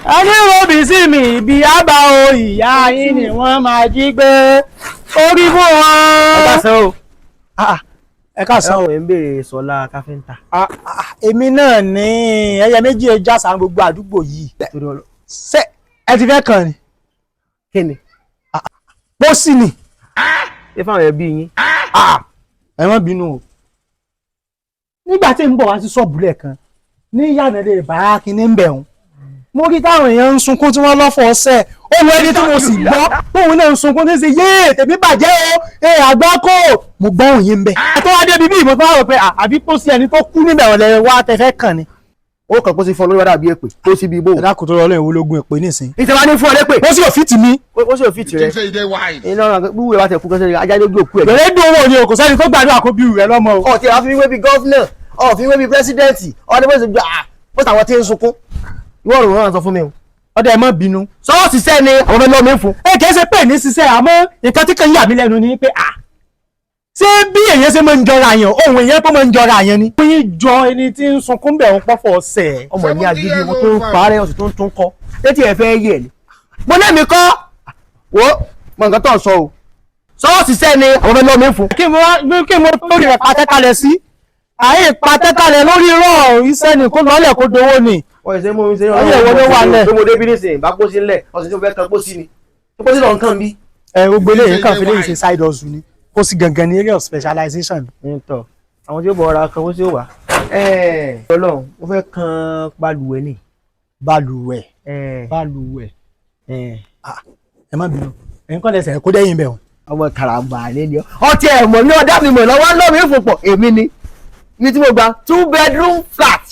Adéròbí sí mi ibi àbá o ìyá yín ni wọ́n máa jí gbé orí fún wọn. ẹ ká sọ o. Ẹ ká sọ o. ẹ ń béèrè Sọlá káfíńtà. Èmi náà ní ẹyẹ méjì ẹja sàn gbogbo àdúgbò yìí. Ṣé ẹ ti fẹ́ kàn ni? Kí ni? Pósí ni. Ṣé fáwọn ẹbí yín? Ẹ má bínú o. Nígbà tí ń bọ̀ wá sí ṣọ́ọ̀bù lẹ́ẹ̀kan ní yànnẹ́lẹ̀ bàrákì ní bẹ̀rùn mo rí táwọn èèyàn ń sunkún tí wọ́n lọ́fọ̀ ọ̀sẹ̀ ohun ẹni tí mo sì gbọ́ tóun náà ń sunkún ní sí yéè tèmi bàjẹ́ o àgbákò mo gbọ́ òun yìí ń bẹ̀. tó wá débi bí ìmọ̀ tó wá rò pé àbí pósí ẹni tó kú níbẹ̀ ọ̀lẹ́ wa tẹ́fẹ́ kàn ni. Ó kàn pósí fún ọ lórí wàdà bí èpè tó síbi ibò. Ẹ̀dá kò tó rọ lẹ́yìn ológun èpè nísìn. Ìtẹ̀wá ní fún ọ lépè. Pósí ò fìtì mi. Pósí ò fìtì rẹ. Iná gbúwèé wa tẹ̀ fún kẹsẹ̀ ajá ló gbé òkú ẹ̀. Bẹ̀rẹ̀ dùn owó ni o kò sẹ́ni tó gbàdúrà kó bí rẹ̀ lọ́mọ o. Ọ̀tí àwọn fi wé bí gọ́fúnà ọ̀fi wé bí pírẹ́sídẹ̀ǹtì ọ̀dẹ bó ṣe gbà bó ṣàwọn tí ń sunkún. Ìwọ ọ̀rọ̀ wọn sọ fún mi o. Ọdẹ ẹ má bínú. Sọ́wọ́ ṣiṣẹ́ ni àwọn ọmọ ẹlọ́mí fún. Kìí ṣe pé ní ṣiṣẹ́ àmọ́ nǹkan tí kan yà mí lẹ́nu ni pé ṣé bí èèyàn ṣe máa ń jọra yẹn ohun èèyàn tó máa ń jọra yẹn ni. Wọ́n yín jọ ẹni tí ń sunkún bẹ̀ ń pọ́fọ̀ ọ̀sẹ̀. Ọmọ ní agídí wọn tó ń parẹ́ ọ̀sẹ̀ tó ń tún kọ́ létí ẹ̀ fẹ́ yẹ̀ ni. Mo lẹ́mi kọ́ wo mọ nǹkan tó ń sọ o. Sọ́wọ́ ṣiṣẹ́ ni àwọn ọmọ ẹlọ́mí fún. Kí mo lórí rẹ̀ patẹ́kalẹ̀ sí àyè patẹ́kalẹ̀ lórí rọ̀ iṣẹ́ ni kó lọ́lẹ̀ kó dowó ni. Ọ̀sẹ̀ mo ṣe ọyẹ ìwọ ló wà lẹ̀. tó mo débi nísìnyí bá pósí ńlẹ̀ ọ̀sẹ̀ tí mo fẹ́ kan pósí ni. Pósí lọ nǹkan bí. Gbogbo eléyìí kan fi léyìí ṣe side hustle ni kó sì gangan ní area of specialization. Ntọ́ àwọn tí ó bọ̀ ọ̀ra kan pósí ó wà. Ọlọ́run mo fẹ́ kan balùwẹ̀ ni. Balùwẹ̀. Ẹ má bínú ẹ̀yin kọ́ lẹ́sẹ̀ kó dẹ́yìn bẹ̀ wọ́n. Ọmọ karambà ni ọ. Ọtí ẹ̀ mọ̀ ní ọ̀dá mi mọ̀ lọ́wọ́ lọ́mí ìfòpọ̀ èmi ni. Ní tí mo gba 2 bedroom flat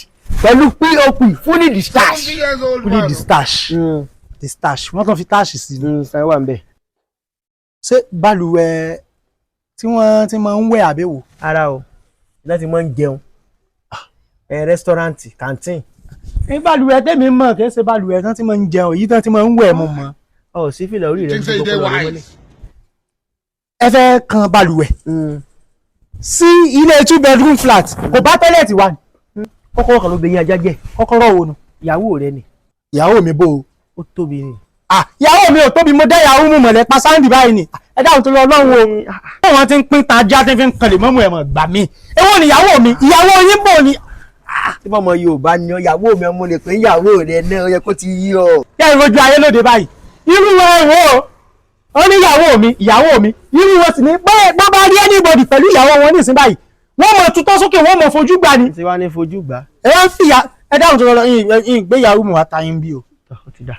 pẹ̀lú POP fully discharge. Fully discharge. Discharge wọ́n tún fi táàṣì sí ni. Sáré wà ń bẹ̀. Ṣé balùwẹ̀ tí wọ́n ti máa ń wẹ̀ àbẹ̀wò? Ara o láti máa ń jẹun rẹ́sítọ́rántì canteen. Ní balùwẹ̀ tẹ́mi mọ̀ kì í ṣe balùwẹ̀ tán ti máa ń jẹun èyí tán ti máa ń wẹ̀ mọ̀ mọ́. Ọ̀ sí fìlà orí rẹ̀ ní gbogbo ọ̀rọ̀ mọ́lẹ̀. Ẹ fẹ́ kan balùwẹ̀ sí ilé 2 bedroom flat kò bá tọ́lẹ̀tì wà ní. Kọ́kọ́rọ́ kan ló bẹ yín ajá jẹ́. Kọ́kọ́rọ́ wo nu? Ìyàwó rẹ ni. Ìyàwó mi bò ó. Ó tóbi ni. Ìyàwó mi ò tóbi mo dá ìyàwó mu mọ̀lẹ́ pa sáǹdì báyìí ni. Ẹ dáhùn tó lọ Ọlọ́run o. Wọ́n ti ń pín tajá tí fi ń kan lè mọ́mú ẹ̀mọ̀ gbà mí. Èwo ni ìyàwó mi? Ìyàwó yín bò ni. Tí bọ́mọ Yorùbá ni ìyàwó mi ọmọ lè pé ìyàwó rẹ náà ó yẹ kó ti yí ọ. Yẹ́ ìrojú ayé lóde báyìí. Irú wọn wo ó ní ìyàwó mi irú wọn sì ní bá bá rí anybody pẹ̀lú ìyàwó wọn ní ìsìn báyìí wọ́n mọ̀ tutọ́ sókè wọ́n mọ̀ fojú gbà ni. Ṣé wàá ní fojú gbà? Ẹ wá ń fìyà ẹ dáhùn tó lọ ìgbéyàwó mu àtàyìn bí o.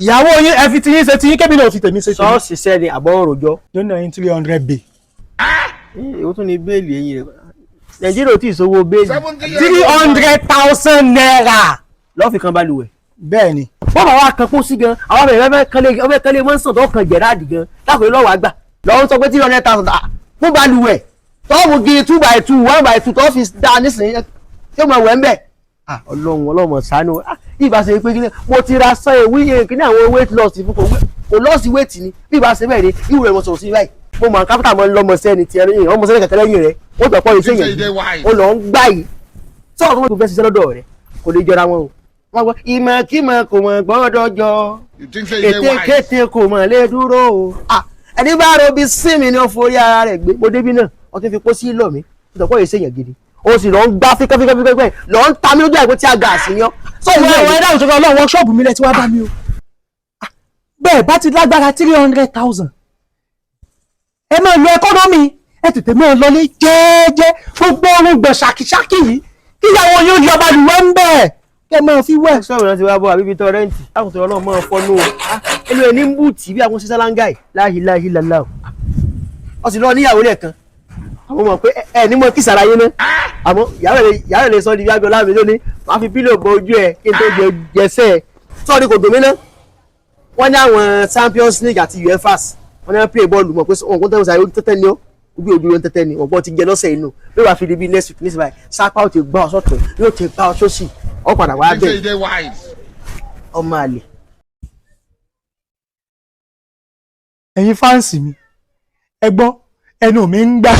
Ìyàwó yín ẹ fi tiyín ṣe tiyín kébì náà fi tèmi ṣe tèmi. Sọ́ọ̀sì ṣiṣẹ́ ni àbọ̀ òròjọ́. Yóò náà yín 300 bay. Èwo tún ni béèlì ẹ̀yìn rẹ̀? Nàìjíríà ò tí ì sówó béèlì. 300,000 naira. Lọ́ọ̀fì kan balùwẹ̀. Bẹ́ẹ̀ ni. Wọ́n bá wa kan kó sí gan àwọn ọmọ ẹ̀fẹ́ kẹ́lé mọ́sán tó kàn jẹ̀ráàdì gan lákòó lọ́wọ́ àgbà lọ́wọ́ sọ pé 300,000 fún balùwẹ̀ tọ́wọ́ gé 2x2 1x2 tó fi dá nísìnyí tí ó mọ̀ wẹ̀ ń bẹ̀. Ọlọ́run ṣàánú ìbá ṣe pé mo ti ra sọ ewì kíní àwọn weight loss fún kò lọ́ọ̀sì weight ni bí ìbá ṣe bẹ́ẹ̀ ni ìwù rẹ̀ mo sọ̀rọ̀ sí báyìí mo mọ̀ kápítà mọ́ lọ́mọ sẹ́ni tiẹ̀ lẹ́yìn ọmọ sẹ́ni kẹ̀kẹ́ lẹ́yìn rẹ̀ ó gbà pọ̀ ìṣe yẹn ó lọ ń gbà yìí sọ̀rọ̀ tó mọ̀ tó fẹ́ ṣiṣẹ́ lọ́dọ̀ rẹ̀ kò lè jọra wọn o. Wọ́n gbọ́ ìmọ̀ kò mọ̀ gbọ́dọ̀ jọ ète kò mọ̀ lè dúró o. Ẹni bá robi sí mi ni ó forí ara rẹ̀ gbé mo débí náà wọ́n ti fi kó sí lọ mi tó tọ́pọ̀ ìṣe yẹn gidi o sì lọ ń gbá fíkẹ́fíkẹ́ lọ ń ta mí lójú àìpé tí a gà sí yan. Sọ ìwé ẹ̀wọ̀n ẹ̀dá òṣèlú ọlọ́run wọ́ṣọ́ọ̀bù mi lẹ ti wá bá mi o. Bẹ́ẹ̀ bá ti lágbára 300,000 ẹ máa lo ẹkọ́nọ́mì ẹ tètè máa lọlé jẹ́ẹ́jẹ́ gbogbo orun gbọ̀n ṣàkíṣàkí yìí kíyàwó yóò lọ balùwẹ̀ ń bẹ̀ kẹ́ máa fi wẹ̀. Sọ̀rọ̀ náà ti wá bọ́ àbíbí tọ́ rẹ́ǹtì lákòótọ́ ọlọ́run máa fọ́nú o ẹnu ẹ̀ ní ń bùtì bí àwọn sísá láńgáì láhìláhì lálá o. Ó sì lọ níyàwó lẹ́ẹ̀kan àwọn mọ̀ pé ẹ ní mọ̀ kí sàráyé náà àmọ́ ìyàwó lè sọ ní ibi ọlá mi lónìí máa fi pílò bọ ojú ẹ kí n tó jẹsẹ̀ ẹ sọ́ọ̀ni kò dùn mí ná. Wọ́n ní àwọn Champions League àti UEFAs wọ́n ní wọ́n play bọ́ọ̀lù mọ̀ pé wọ́n kún tẹ́wọ́n sáré tẹ́tẹ́ ni ó ojú ojú ló ń tẹ́tẹ́ ni ọ̀gbọ́n ti jẹ lọ́sẹ̀ inú bí wàá fi di bí next week ní síbáyìí sápá ó ti gbá ọ sọ́tún yóò ti gbá ọ sósì ọ padà wá bẹ́ẹ̀ ọmọ àlè. Ẹ̀yin fáǹsì mi ẹ gbọ́ ẹnu mi ń gbà.